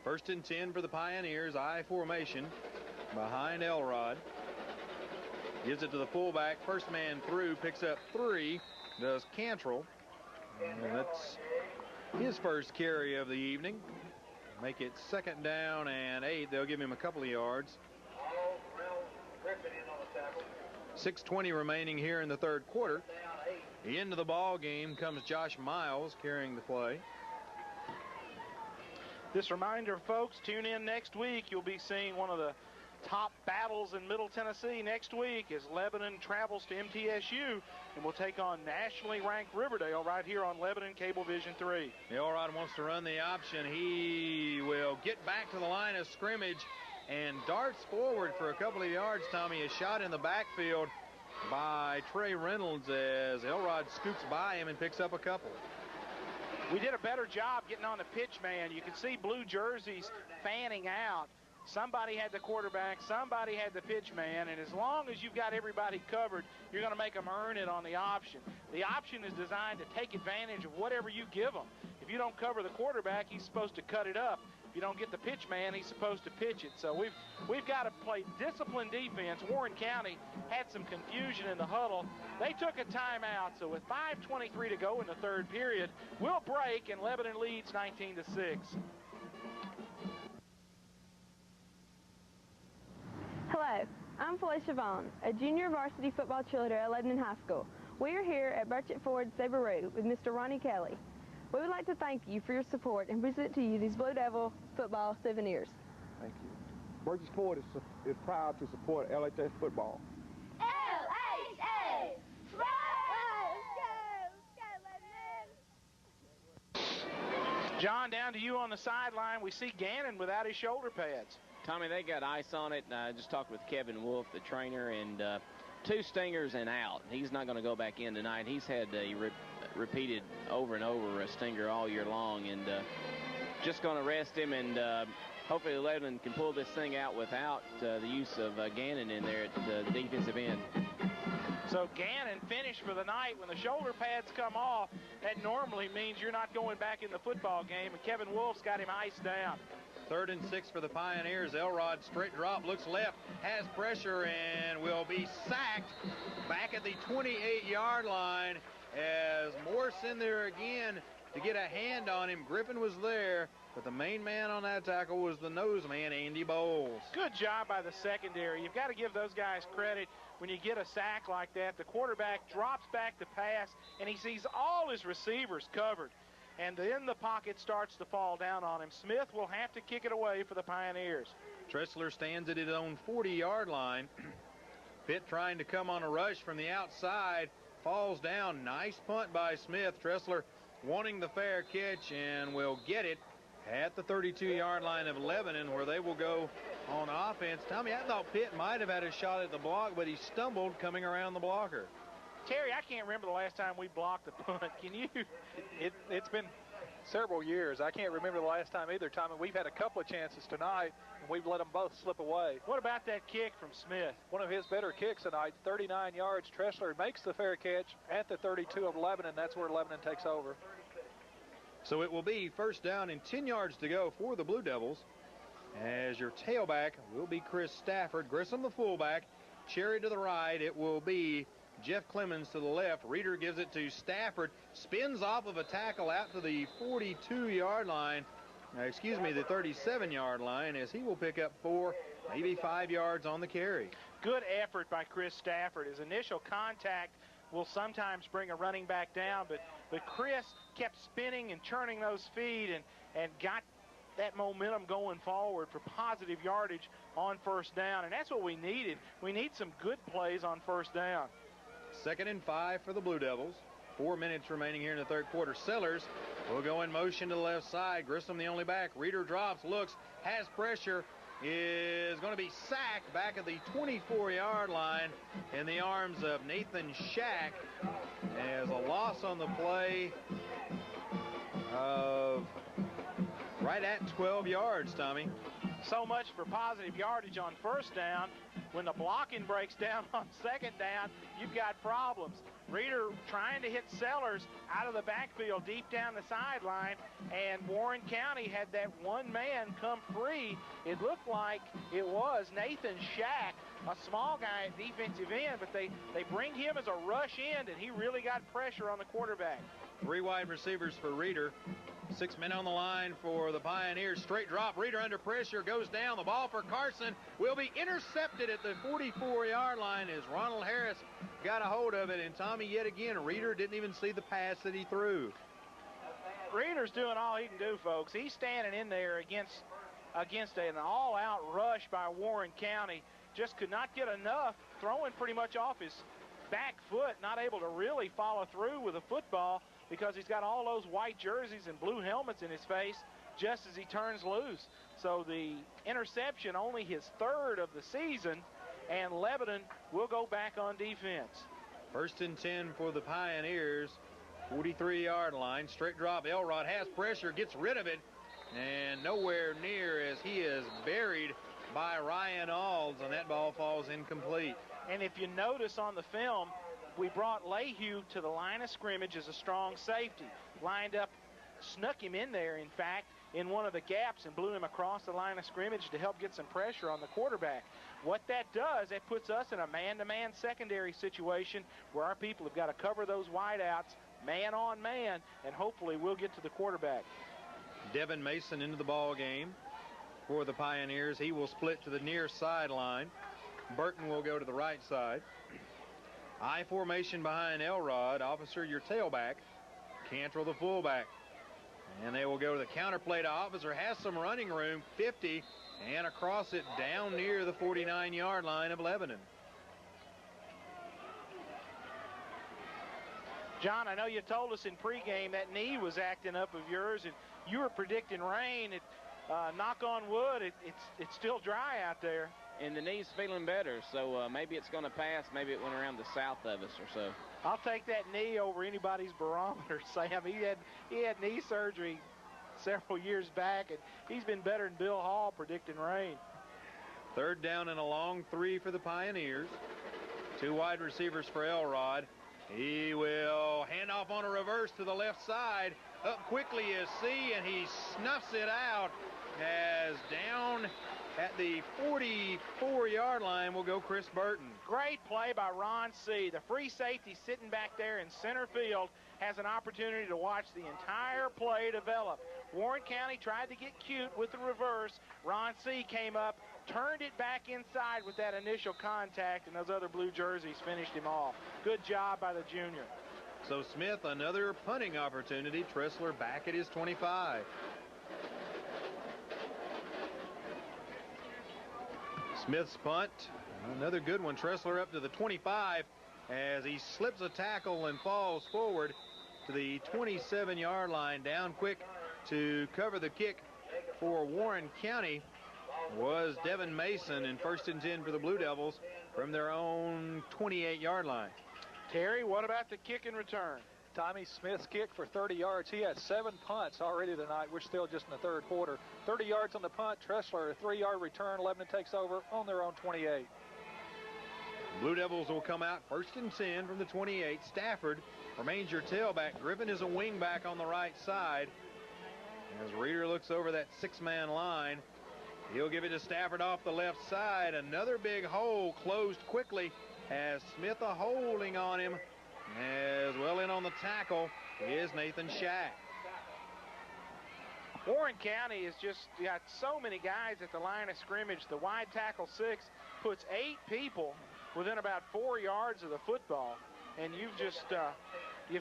First and 10 for the Pioneers. I formation behind Elrod. Gives it to the fullback. First man through, picks up 3. Does Cantrell. And that's his first carry of the evening. Make it 2nd down and 8. They'll give him a couple of yards. 6:20 remaining here in the third quarter. Into the ball game comes Josh Miles carrying the play. This reminder, folks, tune in next week. You'll be seeing one of the top battles in Middle Tennessee next week as Lebanon travels to MTSU and will take on nationally ranked Riverdale right here on Lebanon Cablevision 3. Elrod wants to run the option. He will get back to the line of scrimmage and darts forward for a couple of yards, Tommy. A shot in the backfield by Trey Reynolds as Elrod scoops by him and picks up a couple. We did a better job getting on the pitch man. You can see blue jerseys fanning out. Somebody had the quarterback, somebody had the pitch man, and as long as you've got everybody covered, you're going to make them earn it on the option. The option is designed to take advantage of whatever you give them. If you don't cover the quarterback, he's supposed to cut it up. If you don't get the pitch man, he's supposed to pitch it. So we've got to play disciplined defense. Warren County had some confusion in the huddle. They took a timeout, so with 5:23 to go in the third period, we'll break, and Lebanon leads 19-6. Hello, I'm Felicia Vaughn, a junior varsity football cheerleader at Lebanon High School. We are here at Burchett Ford Sabre with Mr. Ronnie Kelly. We would like to thank you for your support and present to you these Blue Devil football souvenirs. Thank you. Burchett Ford is proud to support LHS Football. LHS! Let's go, Lebanon! John, down to you on the sideline. We see Gannon without his shoulder pads. Tommy, they got ice on it. I just talked with Kevin Wolf, the trainer, and 2 stingers and out. He's not going to go back in tonight. He's had repeated over and over a stinger all year long, and just going to rest him, and hopefully Lebanon can pull this thing out without the use of Gannon in there at the defensive end. So Gannon finished for the night. When the shoulder pads come off, that normally means you're not going back in the football game, and Kevin Wolf's got him iced down. 3rd and 6 for the Pioneers. Elrod straight drop, looks left, has pressure, and will be sacked back at the 28-yard line as Morse in there again to get a hand on him. Griffin was there, but the main man on that tackle was the nose man, Andy Bowles. Good job by the secondary. You've got to give those guys credit. When you get a sack like that, the quarterback drops back to pass, and he sees all his receivers covered. And then the pocket starts to fall down on him. Smith will have to kick it away for the Pioneers. Tressler stands at his own 40-yard line. Pitt trying to come on a rush from the outside. Falls down. Nice punt by Smith. Tressler wanting the fair catch and will get it at the 32-yard line of Lebanon, where they will go on offense. Tommy, I thought Pitt might have had a shot at the block, but he stumbled coming around the blocker. Terry, I can't remember the last time we blocked a punt. Can you? It's been several years. I can't remember the last time either, Tommy. We've had a couple of chances tonight, and we've let them both slip away. What about that kick from Smith? One of his better kicks tonight, 39 yards. Tressler makes the fair catch at the 32 of Lebanon. That's where Lebanon takes over. So it will be 1st down and 10 yards to go for the Blue Devils, as your tailback will be Chris Stafford. Grissom the fullback. Cherry to the right. It will be Jeff Clemens to the left. Reeder gives it to Stafford. Spins off of a tackle out to the 42-yard line. The 37-yard line, as he will pick up 4, maybe 5 yards on the carry. Good effort by Chris Stafford. His initial contact will sometimes bring a running back down, but Chris kept spinning and churning those feet and got that momentum going forward for positive yardage on 1st down, and that's what we needed. We need some good plays on 1st down. 2nd and 5 for the Blue Devils. 4 minutes remaining here in the third quarter. Sellers will go in motion to the left side. Grissom the only back. Reeder drops, looks, has pressure, is going to be sacked back at the 24-yard line in the arms of Nathan Shack, as a loss on the play of right at 12 yards, Tommy. So much for positive yardage on 1st down. When the blocking breaks down on 2nd down, you've got problems. Reeder trying to hit Sellers out of the backfield deep down the sideline, and Warren County had that one man come free. It looked like it was Nathan Shack, a small guy at defensive end, but they bring him as a rush end, and he really got pressure on the quarterback. 3 wide receivers for Reeder. 6 men on the line for the Pioneers. Straight drop. Reeder under pressure. Goes down. The ball for Carson will be intercepted at the 44-yard line as Ronald Harris got a hold of it. And Tommy, yet again, Reeder didn't even see the pass that he threw. Reeder's doing all he can do, folks. He's standing in there against an all-out rush by Warren County. Just could not get enough, throwing pretty much off his back foot, not able to really follow through with a football because he's got all those white jerseys and blue helmets in his face just as he turns loose. So the interception, only his 3rd of the season, and Lebanon will go back on defense. 1st and 10 for the Pioneers. 43-yard line. Straight drop. Elrod has pressure, gets rid of it, and nowhere near as he is buried by Ryan Alls, and that ball falls incomplete. And if you notice on the film, we brought Lehue to the line of scrimmage as a strong safety. Lined up, snuck him in there, in fact, in one of the gaps and blew him across the line of scrimmage to help get some pressure on the quarterback. What that does, that puts us in a man-to-man secondary situation where our people have got to cover those wideouts man on man, and hopefully we'll get to the quarterback. Devin Mason into the ball game for the Pioneers. He will split to the near sideline. Burton will go to the right side. I formation behind Elrod. Officer, your tailback. Cantrell, the fullback. And they will go to the counter play to Officer. Has some running room, 50, and across it down near the 49-yard line of Lebanon. John, I know you told us in pregame that knee was acting up of yours, and you were predicting rain. Knock on wood, it's still dry out there. And the knee's feeling better, so maybe it's going to pass. Maybe it went around the south of us or so. I'll take that knee over anybody's barometer, Sam. He had knee surgery several years back, and he's been better than Bill Hall predicting rain. 3rd down and a long 3 for the Pioneers. 2 wide receivers for Elrod. He will hand off on a reverse to the left side. Up quickly is C, and he snuffs it out as down at the 44-yard line will go Chris Burton. Great play by Ron C. The free safety sitting back there in center field has an opportunity to watch the entire play develop. Warren County tried to get cute with the reverse. Ron C. came up, turned it back inside with that initial contact, and those other blue jerseys finished him off. Good job by the junior. So Smith, another punting opportunity. Tressler back at his 25. Smith's punt, another good one. Tressler up to the 25 as he slips a tackle and falls forward to the 27-yard line. Down quick to cover the kick for Warren County was Devin Mason, in 1st and 10 for the Blue Devils from their own 28-yard line. Terry, what about the kick and return? Tommy Smith's kick for 30 yards. He has 7 punts already tonight. We're still just in the 3rd quarter. 30 yards on the punt. Tressler, a 3-yard return. Lebanon takes over on their own 28. Blue Devils will come out 1st and 10 from the 28. Stafford remains your tailback. Griffin is a wingback on the right side. As Reeder looks over that 6-man line, he'll give it to Stafford off the left side. Another big hole closed quickly as Smith a holding on him. As well in on the tackle is Nathan Shack. Warren County has just got so many guys at the line of scrimmage. The wide tackle 6 puts 8 people within about 4 yards of the football. And you've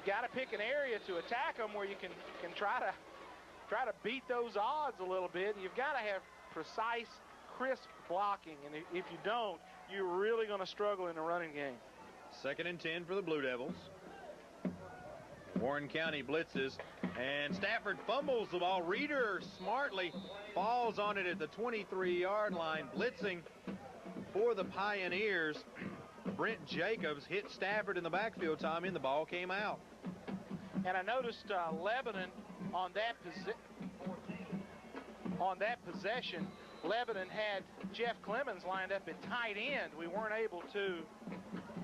got to pick an area to attack them where you can try to beat those odds a little bit. And you've got to have precise, crisp blocking. And if you don't, you're really going to struggle in the running game. 2nd and 10 for the Blue Devils. Warren County blitzes, and Stafford fumbles the ball. Reeder smartly falls on it at the 23-yard line. Blitzing for the Pioneers. Brent Jacobs hit Stafford in the backfield, Tommy, and the ball came out. And I noticed Lebanon on that possession, Lebanon had Jeff Clemens lined up at tight end. We weren't able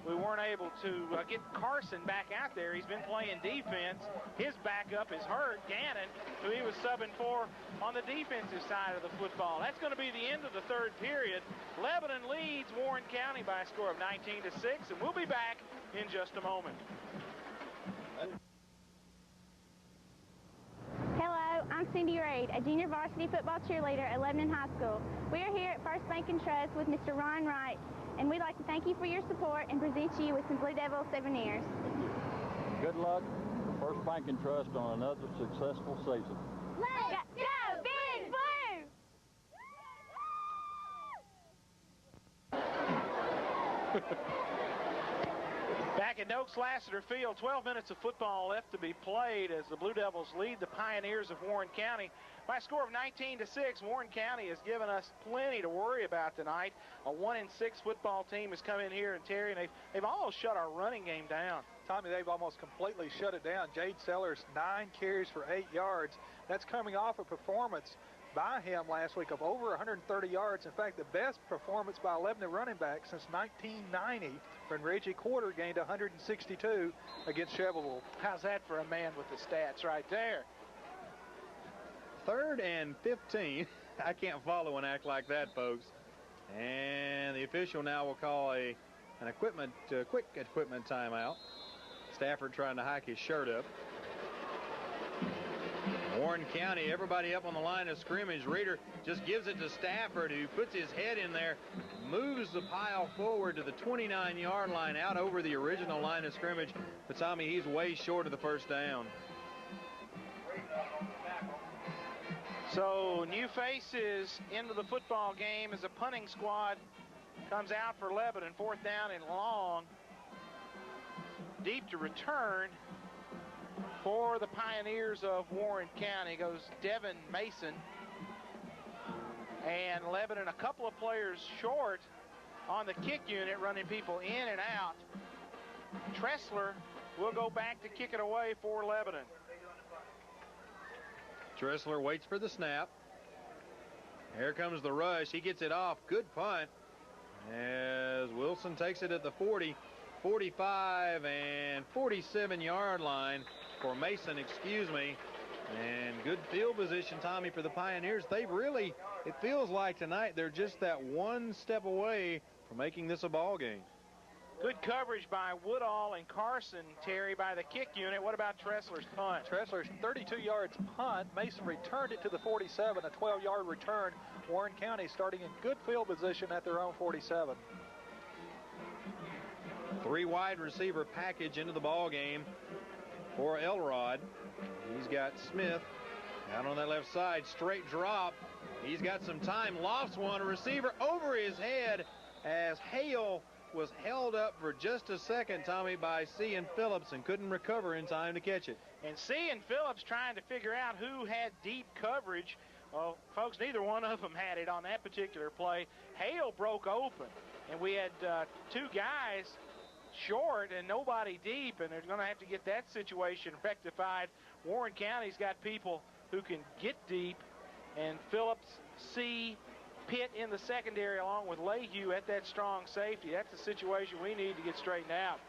we weren't able to get Carson back out there. He's been playing defense. His backup is hurt, Gannon, who he was subbing for on the defensive side of the football. That's going to be the end of the third period. Lebanon leads Warren County by a score of 19-6, and we'll be back in just a moment. Hello, I'm Cindy Reed, a junior varsity football cheerleader at Lebanon High School. We are here at First Bank and Trust with Mr. Ron Wright, and we'd like to thank you for your support and present you with some Blue Devil souvenirs. Good luck, First Bank and Trust, on another successful season. Let's go Big Blue! Back at Noakes Lassiter Field, 12 minutes of football left to be played as the Blue Devils lead the Pioneers of Warren County by a score of 19-6. Warren County has given us plenty to worry about tonight. A 1-6 football team has come in here, and Terry, and they've almost shut our running game down. Tommy, they've almost completely shut it down. Jade Sellers, 9 carries for 8 yards. That's coming off a performance by him last week of over 130 yards. In fact, the best performance by a Lebanon running back since 1990 when Reggie Quarter gained 162 against Chevrolet. How's that for a man with the stats right there? 3rd and 15. I can't follow an act like that, folks. And the official now will call an quick equipment timeout. Stafford trying to hike his shirt up. Warren County, everybody up on the line of scrimmage. Reader just gives it to Stafford, who puts his head in there, moves the pile forward to the 29-yard line, out over the original line of scrimmage. But Tommy, he's way short of the first down. So new faces into the football game as a punting squad comes out for Lebanon. 4th down and long. Deep to return for the Pioneers of Warren County goes Devin Mason. And Lebanon a couple of players short on the kick unit, running people in and out. Tressler will go back to kick it away for Lebanon. Tressler waits for the snap. Here comes the rush. He gets it off. Good punt as Wilson takes it at the 40, 45, and 47-yard line for Mason, and good field position, Tommy, for the Pioneers. They've really, it feels like tonight they're just that one step away from making this a ball game. Good coverage by Woodall and Carson, Terry, by the kick unit. What about Tressler's punt? Tressler's 32 yards punt. Mason returned it to the 47, a 12-yard return. Warren County starting in good field position at their own 47. 3 wide receiver package into the ball game for Elrod. He's got Smith out on that left side, straight drop. He's got some time, lofts one, a receiver over his head as Hale was held up for just a second, Tommy, by Cian Phillips, and couldn't recover in time to catch it. And Cian Phillips trying to figure out who had deep coverage. Well, folks, neither one of them had it on that particular play. Hale broke open, and we had 2 guys short and nobody deep, and they're going to have to get that situation rectified. Warren County's got people who can get deep, and Phillips, Pitt in the secondary along with Lehue at that strong safety. That's the situation we need to get straightened out.